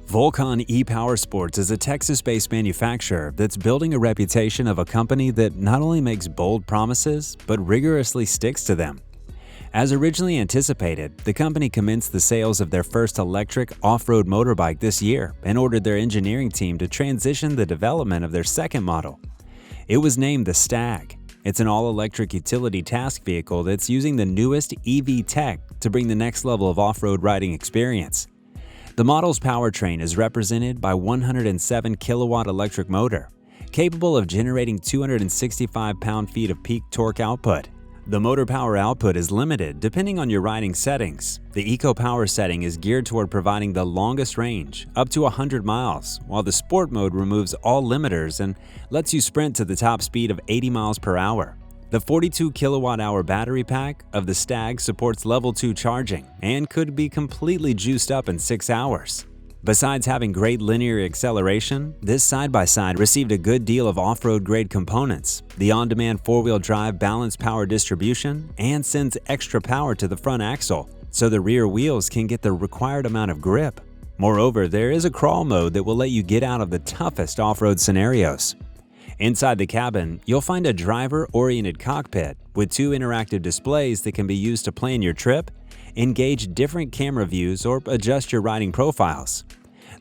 Vulcan ePowersports is a Texas-based manufacturer that's building a reputation of a company that not only makes bold promises, but rigorously sticks to them. As originally anticipated, the company commenced the sales of their first electric off-road motorbike this year and ordered their engineering team to transition the development of their second model. It was named the Stag. It's an all-electric utility task vehicle that's using the newest EV tech to bring the next level of off-road riding experience. The model's powertrain is represented by a 107 kilowatt electric motor, capable of generating 265 pound-feet of peak torque output. The motor power output is limited depending on your riding settings. The Eco Power setting is geared toward providing the longest range, up to 100 miles, while the Sport mode removes all limiters and lets you sprint to the top speed of 80 miles per hour. The 42 kilowatt-hour battery pack of the Stag supports level 2 charging and could be completely juiced up in 6 hours. Besides having great linear acceleration, this side-by-side received a good deal of off-road grade components, the on-demand 4-wheel drive balanced power distribution, and sends extra power to the front axle, so the rear wheels can get the required amount of grip. Moreover, there is a crawl mode that will let you get out of the toughest off-road scenarios. Inside the cabin, you'll find a driver-oriented cockpit with 2 interactive displays that can be used to plan your trip, engage different camera views, or adjust your riding profiles.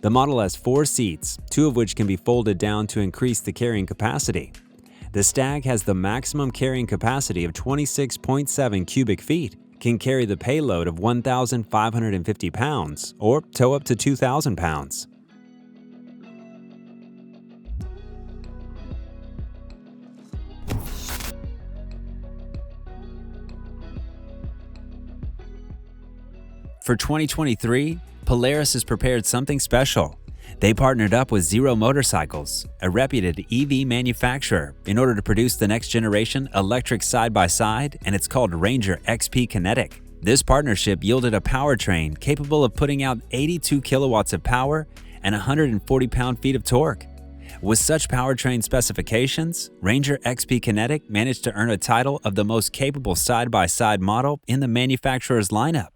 The model has 4 seats, 2 of which can be folded down to increase the carrying capacity. The Stag has the maximum carrying capacity of 26.7 cubic feet, can carry the payload of 1,550 pounds, or tow up to 2,000 pounds. For 2023, Polaris has prepared something special. They partnered up with Zero Motorcycles, a reputed EV manufacturer, in order to produce the next generation electric side-by-side, and it's called Ranger XP Kinetic. This partnership yielded a powertrain capable of putting out 82 kilowatts of power and 140 pound-feet of torque. With such powertrain specifications, Ranger XP Kinetic managed to earn a title of the most capable side-by-side model in the manufacturer's lineup.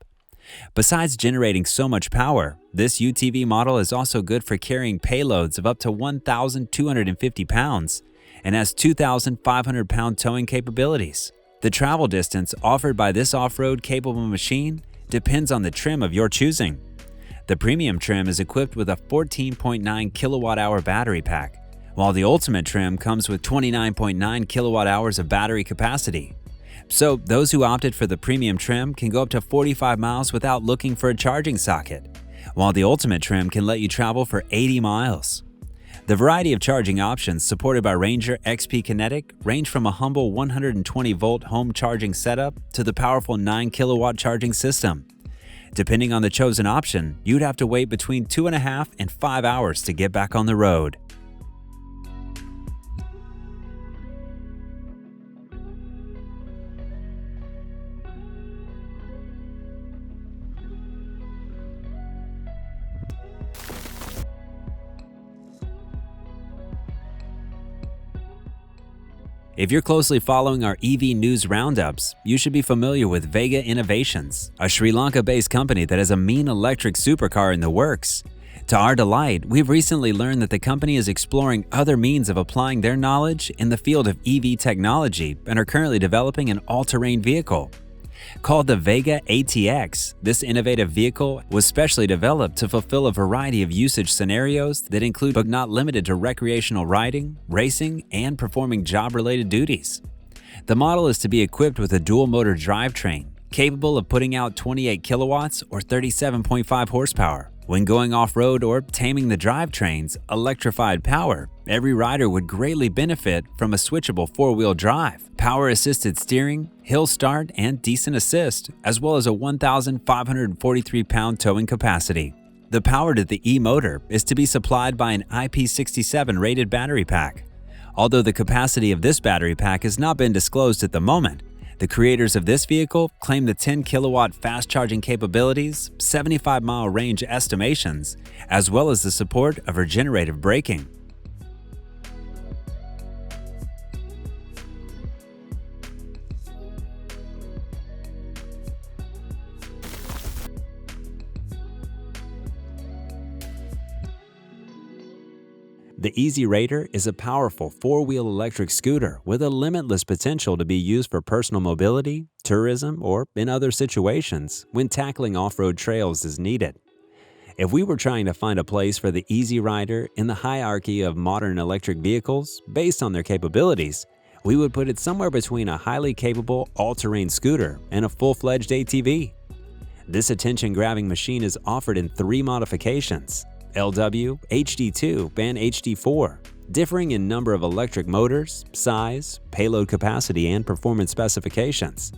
Besides generating so much power, this UTV model is also good for carrying payloads of up to 1,250 pounds and has 2,500 pound towing capabilities. The travel distance offered by this off-road capable machine depends on the trim of your choosing. The premium trim is equipped with a 14.9 kilowatt-hour battery pack, while the ultimate trim comes with 29.9 kilowatt-hours of battery capacity. So those who opted for the premium trim can go up to 45 miles without looking for a charging socket, while the ultimate trim can let you travel for 80 miles. The variety of charging options supported by Ranger XP Kinetic range from a humble 120-volt home charging setup to the powerful 9-kilowatt charging system. Depending on the chosen option, you'd have to wait between 2.5 and 5 hours to get back on the road. If you're closely following our EV news roundups, you should be familiar with Vega Innovations, a Sri Lanka-based company that has a mean electric supercar in the works. To our delight, we've recently learned that the company is exploring other means of applying their knowledge in the field of EV technology and are currently developing an all-terrain vehicle. Called the Vega ATX, this innovative vehicle was specially developed to fulfill a variety of usage scenarios that include but not limited to recreational riding, racing, and performing job-related duties. The model is to be equipped with a dual-motor drivetrain, capable of putting out 28 kilowatts or 37.5 horsepower. When going off-road or taming the drivetrain's electrified power, every rider would greatly benefit from a switchable 4-wheel drive, power-assisted steering, hill start, and decent assist, as well as a 1,543 pound towing capacity. The power to the e-motor is to be supplied by an IP67 rated battery pack. Although the capacity of this battery pack has not been disclosed at the moment, the creators of this vehicle claim the 10 kilowatt fast charging capabilities, 75-mile range estimations, as well as the support of regenerative braking. The Easy Raider is a powerful four-wheel electric scooter with a limitless potential to be used for personal mobility, tourism, or in other situations when tackling off-road trails as needed. If we were trying to find a place for the Easy Rider in the hierarchy of modern electric vehicles based on their capabilities, we would put it somewhere between a highly capable all-terrain scooter and a full-fledged ATV. This attention-grabbing machine is offered in 3 modifications: LW, HD2, and HD4, differing in number of electric motors, size, payload capacity, and performance specifications.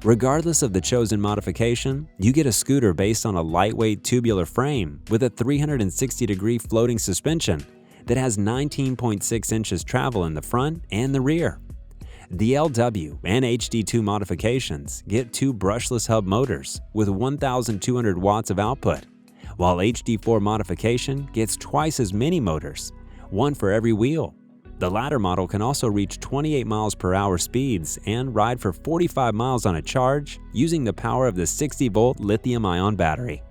Regardless of the chosen modification, you get a scooter based on a lightweight tubular frame with a 360-degree floating suspension that has 19.6 inches travel in the front and the rear. The LW and HD2 modifications get 2 brushless hub motors with 1,200 watts of output, while HD4 modification gets twice as many motors, 1 for every wheel. The latter model can also reach 28 miles per hour speeds and ride for 45 miles on a charge using the power of the 60-volt lithium-ion battery.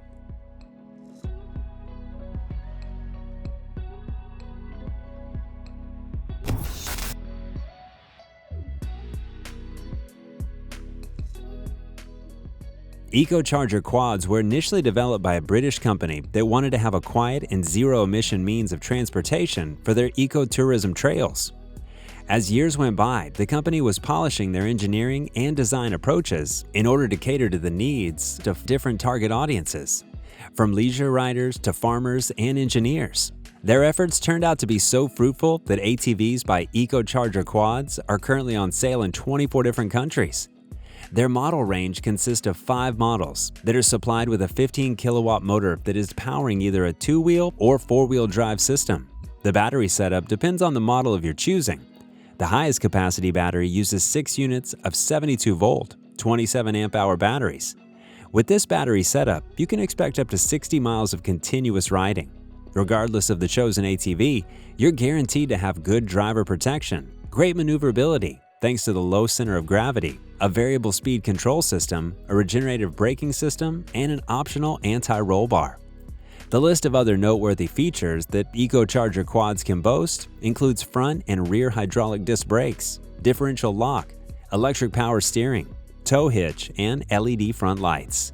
EcoCharger quads were initially developed by a British company that wanted to have a quiet and zero-emission means of transportation for their ecotourism trails. As years went by, the company was polishing their engineering and design approaches in order to cater to the needs of different target audiences, from leisure riders to farmers and engineers. Their efforts turned out to be so fruitful that ATVs by EcoCharger quads are currently on sale in 24 different countries. Their model range consists of 5 models that are supplied with a 15-kilowatt motor that is powering either a 2-wheel or 4-wheel drive system. The battery setup depends on the model of your choosing. The highest capacity battery uses 6 units of 72-volt, 27-amp-hour batteries. With this battery setup, you can expect up to 60 miles of continuous riding. Regardless of the chosen ATV, you're guaranteed to have good driver protection, great maneuverability, thanks to the low center of gravity, a variable speed control system, a regenerative braking system, and an optional anti-roll bar. The list of other noteworthy features that EcoCharger quads can boast includes front and rear hydraulic disc brakes, differential lock, electric power steering, tow hitch, and LED front lights.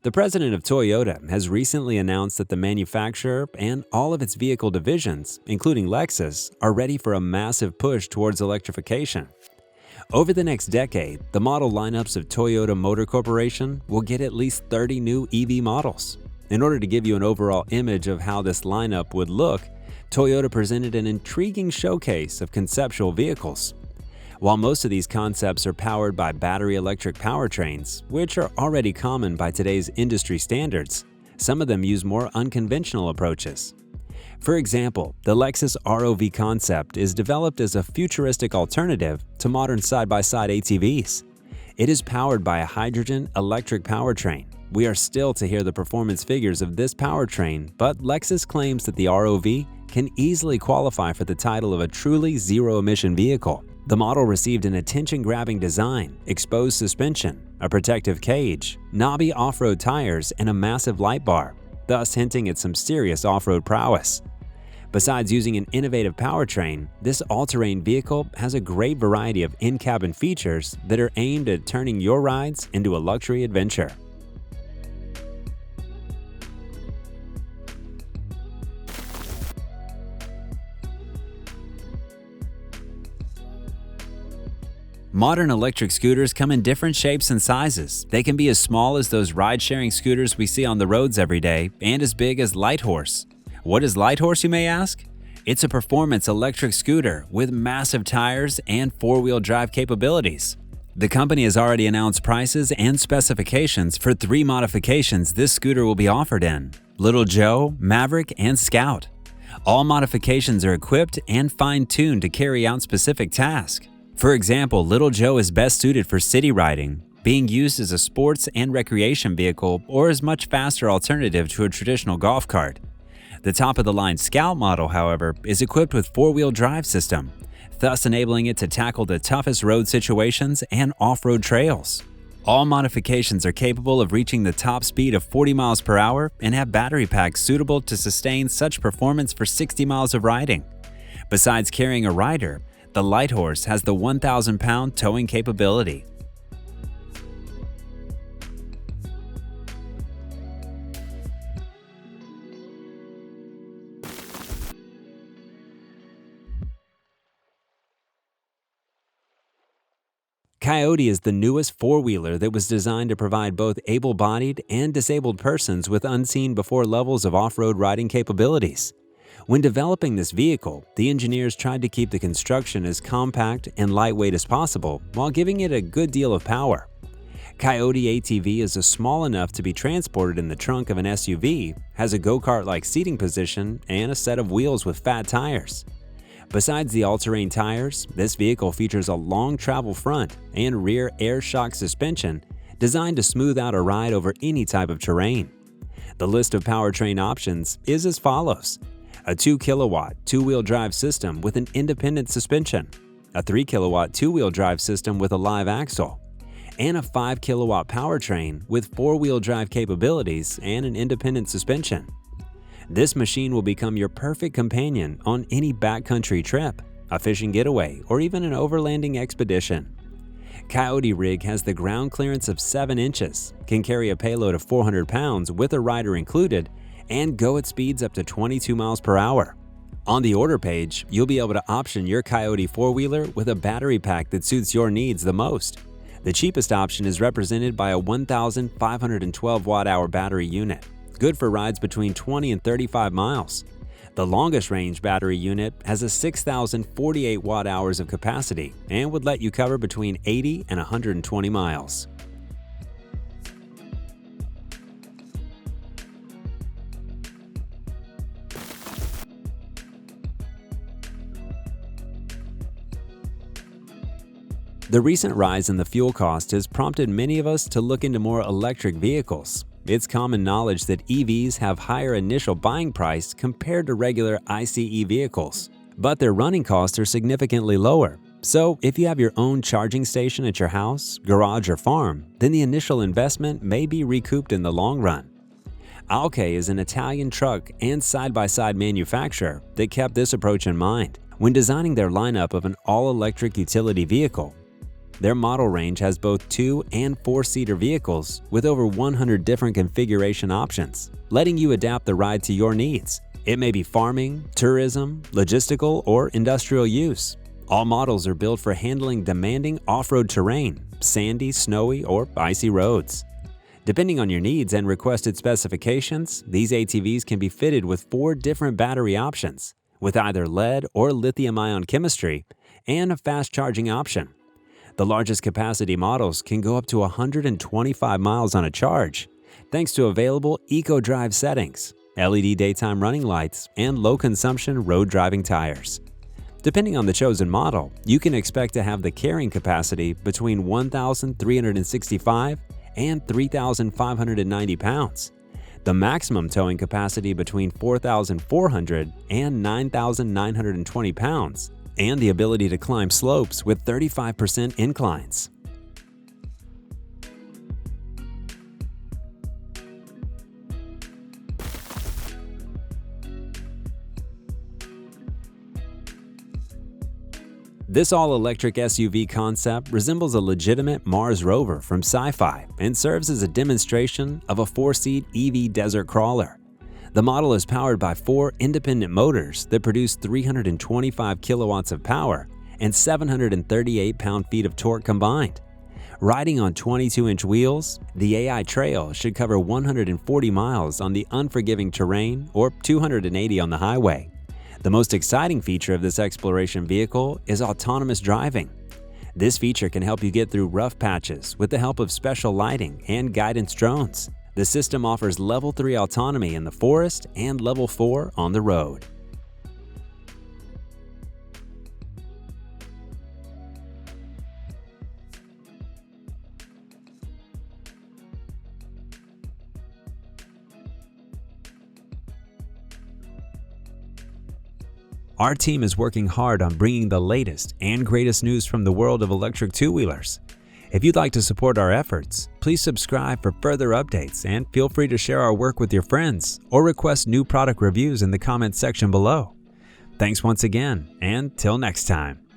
The president of Toyota has recently announced that the manufacturer and all of its vehicle divisions, including Lexus, are ready for a massive push towards electrification. Over the next decade, the model lineups of Toyota Motor Corporation will get at least 30 new EV models. In order to give you an overall image of how this lineup would look, Toyota presented an intriguing showcase of conceptual vehicles. While most of these concepts are powered by battery electric powertrains, which are already common by today's industry standards, some of them use more unconventional approaches. For example, the Lexus RV Concept is developed as a futuristic alternative to modern side-by-side ATVs. It is powered by a hydrogen electric powertrain. We are still to hear the performance figures of this powertrain, but Lexus claims that the ROV can easily qualify for the title of a truly zero-emission vehicle. The model received an attention-grabbing design, exposed suspension, a protective cage, knobby off-road tires, and a massive light bar, thus hinting at some serious off-road prowess. Besides using an innovative powertrain, this all-terrain vehicle has a great variety of in-cabin features that are aimed at turning your rides into a luxury adventure. Modern electric scooters come in different shapes and sizes. They can be as small as those ride-sharing scooters we see on the roads every day and as big as Lighthorse. What is Lighthorse, you may ask? It's a performance electric scooter with massive tires and 4-wheel drive capabilities. The company has already announced prices and specifications for 3 modifications this scooter will be offered in: Little Joe, Maverick, and Scout. All modifications are equipped and fine-tuned to carry out specific tasks. For example, Little Joe is best suited for city riding, being used as a sports and recreation vehicle or as much faster alternative to a traditional golf cart. The top-of-the-line Scout model, however, is equipped with 4-wheel drive system, thus enabling it to tackle the toughest road situations and off-road trails. All modifications are capable of reaching the top speed of 40 miles per hour and have battery packs suitable to sustain such performance for 60 miles of riding. Besides carrying a rider, the Lighthorse has the 1,000-pound towing capability. Coyote is the newest four-wheeler that was designed to provide both able-bodied and disabled persons with unseen-before levels of off-road riding capabilities. When developing this vehicle, the engineers tried to keep the construction as compact and lightweight as possible while giving it a good deal of power. Coyote ATV is small enough to be transported in the trunk of an SUV, has a go-kart-like seating position, and a set of wheels with fat tires. Besides the all-terrain tires, this vehicle features a long travel front and rear air shock suspension designed to smooth out a ride over any type of terrain. The list of powertrain options is as follows: a 2-kilowatt two-wheel drive system with an independent suspension, a 3-kilowatt two-wheel drive system with a live axle, and a 5-kilowatt powertrain with four-wheel drive capabilities and an independent suspension. This machine will become your perfect companion on any backcountry trip, a fishing getaway, or even an overlanding expedition. Coyote Rig has the ground clearance of 7 inches, can carry a payload of 400 pounds with a rider included, and go at speeds up to 22 miles per hour. On the order page, you'll be able to option your Coyote four-wheeler with a battery pack that suits your needs the most. The cheapest option is represented by a 1,512 watt-hour battery unit, good for rides between 20 and 35 miles. The longest range battery unit has a 6,048 watt-hours of capacity and would let you cover between 80 and 120 miles. The recent rise in the fuel cost has prompted many of us to look into more electric vehicles. It's common knowledge that EVs have higher initial buying price compared to regular ICE vehicles, but their running costs are significantly lower. So if you have your own charging station at your house, garage, or farm, then the initial investment may be recouped in the long run. Alke is an Italian truck and side-by-side manufacturer that kept this approach in mind when designing their lineup of an all-electric utility vehicle. Their model range has both 2- and 4-seater vehicles with over 100 different configuration options, letting you adapt the ride to your needs. It may be farming, tourism, logistical, or industrial use. All models are built for handling demanding off-road terrain, sandy, snowy, or icy roads. Depending on your needs and requested specifications, these ATVs can be fitted with 4 different battery options, with either lead or lithium-ion chemistry, and a fast charging option. The largest capacity models can go up to 125 miles on a charge, thanks to available eco-drive settings, LED daytime running lights, and low-consumption road driving tires. Depending on the chosen model, you can expect to have the carrying capacity between 1,365 and 3,590 pounds, the maximum towing capacity between 4,400 and 9,920 pounds, and the ability to climb slopes with 35% inclines. This all-electric SUV concept resembles a legitimate Mars rover from sci-fi and serves as a demonstration of a 4-seat EV desert crawler. The model is powered by 4 independent motors that produce 325 kilowatts of power and 738 pound-feet of torque combined. Riding on 22-inch wheels, the AI Trail should cover 140 miles on the unforgiving terrain or 280 on the highway. The most exciting feature of this exploration vehicle is autonomous driving. This feature can help you get through rough patches with the help of special lighting and guidance drones. The system offers Level 3 autonomy in the forest and Level 4 on the road. Our team is working hard on bringing the latest and greatest news from the world of electric two-wheelers. If you'd like to support our efforts, please subscribe for further updates and feel free to share our work with your friends or request new product reviews in the comments section below. Thanks once again, and till next time.